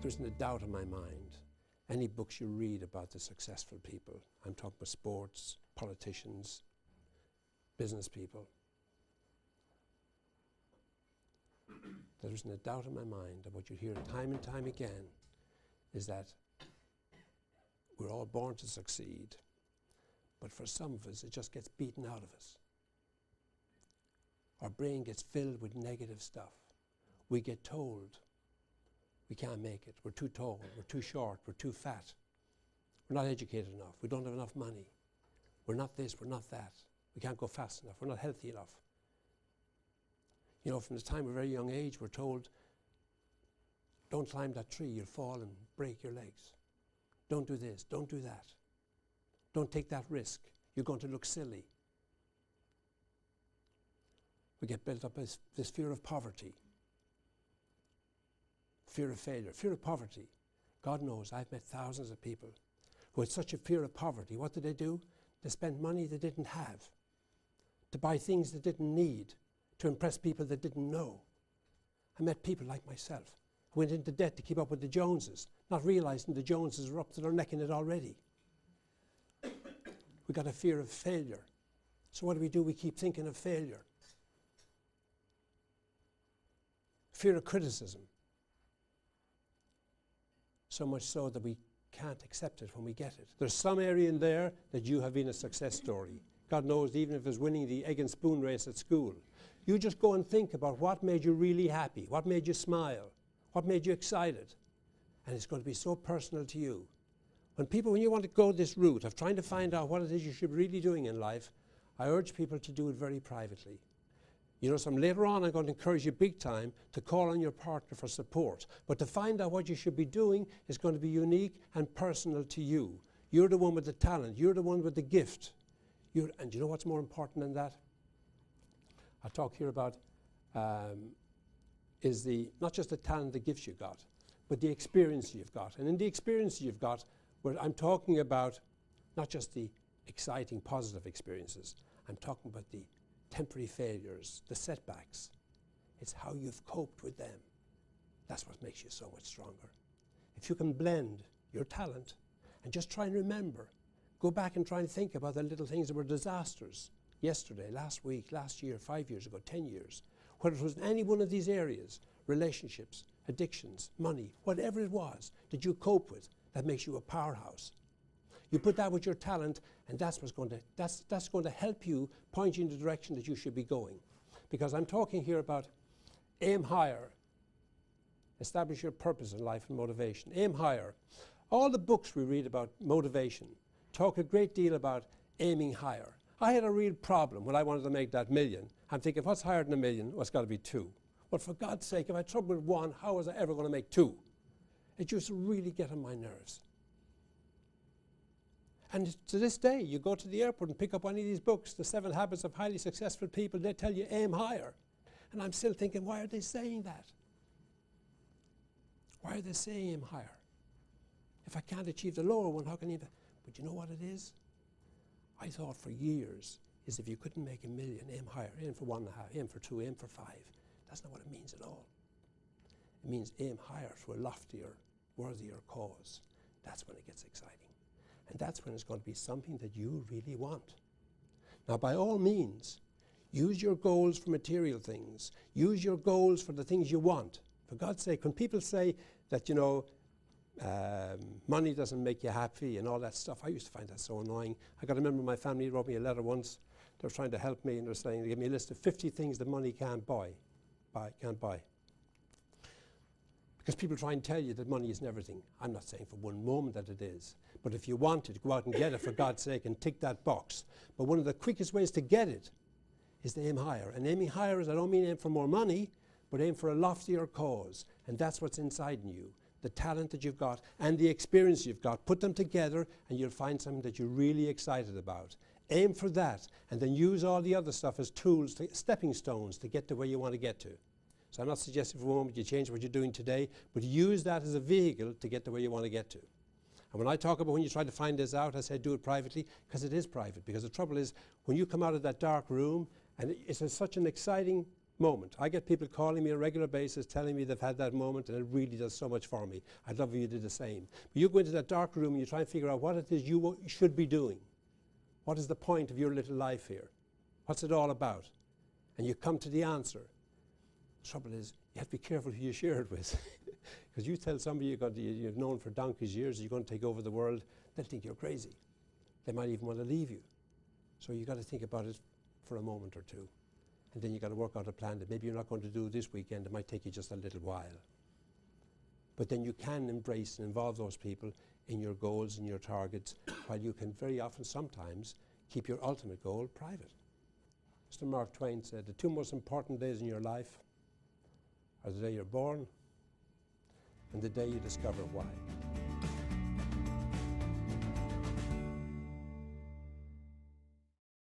there isn't a doubt in my mind, any books you read about the successful people, I'm talking about sports, politicians, business people, there isn't a doubt in my mind that what you hear time and time again is that we're all born to succeed, but for some of us it just gets beaten out of us. Our brain gets filled with negative stuff. We get told we can't make it, we're too tall, we're too short, we're too fat, we're not educated enough, we don't have enough money, we're not this, we're not that, we can't go fast enough, we're not healthy enough. You know, from the time of a very young age, we're told, don't climb that tree, you'll fall and break your legs. Don't do this, don't do that. Don't take that risk, you're going to look silly. We get built up as this fear of poverty, fear of failure, fear of poverty. God knows I've met thousands of people who had such a fear of poverty. What did they do? They spent money they didn't have, to buy things they didn't need, to impress people they didn't know. I met people like myself who went into debt to keep up with the Joneses, not realizing the Joneses were up to their neck in it already. We got a fear of failure. So what do? We keep thinking of failure. Fear of criticism. So much so that we can't accept it when we get it. There's some area in there that you have been a success story. God knows, even if it's winning the egg and spoon race at school, you just go and think about what made you really happy, what made you smile, what made you excited. And it's going to be so personal to you. When you want to go this route of trying to find out what it is you should be really doing in life, I urge people to do it very privately. You know, later on I'm going to encourage you big time to call on your partner for support. But to find out what you should be doing is going to be unique and personal to you. You're the one with the talent. You're the one with the gift. And you know what's more important than that? I talk here about is not just the talent, the gifts you got, but the experience you've got. And in the experience you've got, I'm talking about not just the exciting, positive experiences. I'm talking about the temporary failures, the setbacks. It's how you've coped with them. That's what makes you so much stronger. If you can blend your talent and just try and remember, go back and try and think about the little things that were disasters yesterday, last week, last year, 5 years ago, 10 years. Whether it was in any one of these areas, relationships, addictions, money, whatever it was that you cope with, that makes you a powerhouse. You put that with your talent, and that's going to help you point you in the direction that you should be going. Because I'm talking here about aim higher, establish your purpose in life and motivation. Aim higher. All the books we read about motivation talk a great deal about aiming higher. I had a real problem when I wanted to make that million. I'm thinking, what's higher than a million? Well, it's got to be 2. Well, for God's sake, if I had trouble with 1, how was I ever going to make 2? It used to really get on my nerves. And to this day, you go to the airport and pick up one of these books, The 7 Habits of Highly Successful People, they tell you aim higher. And I'm still thinking, why are they saying that? Why are they saying aim higher? If I can't achieve the lower one, how can you? But you know what it is? I thought for years is if you couldn't make a million, aim higher. Aim for 1.5, aim for 2, aim for 5. That's not what it means at all. It means aim higher to a loftier, worthier cause. That's when it gets exciting. And that's when it's going to be something that you really want. Now, by all means, use your goals for material things. Use your goals for the things you want. For God's sake, when people say that, you know, money doesn't make you happy and all that stuff, I used to find that so annoying. I got to remember my family wrote me a letter once. They were trying to help me, and they were saying, they gave me a list of 50 things that money can't buy. Because people try and tell you that money isn't everything. I'm not saying for one moment that it is. But if you want it, go out and get it, for God's sake, and tick that box. But one of the quickest ways to get it is to aim higher. And aiming higher is, I don't mean aim for more money, but aim for a loftier cause. And that's what's inside in you. The talent that you've got and the experience you've got. Put them together and you'll find something that you're really excited about. Aim for that, and then use all the other stuff as tools, stepping stones to get to where you want to get to. So I'm not suggesting for a moment you change what you're doing today, but use that as a vehicle to get to where you want to get to. And when I talk about when you try to find this out, I say do it privately, because it is private. Because the trouble is, when you come out of that dark room, and it's such an exciting moment. I get people calling me on a regular basis telling me they've had that moment, and it really does so much for me. I'd love if you did the same. But you go into that dark room and you try and figure out what it is you should be doing. What is the point of your little life here? What's it all about? And you come to the answer. The trouble is, you have to be careful who you share it with. Because you tell somebody you've known for donkey's years you're going to take over the world, they'll think you're crazy. They might even want to leave you. So you've got to think about it for a moment or two. And then you've got to work out a plan that maybe you're not going to do this weekend. It might take you just a little while. But then you can embrace and involve those people in your goals and your targets, while you can very often, sometimes, keep your ultimate goal private. Mr. Mark Twain said, the two most important days in your life are the day you're born and the day you discover why.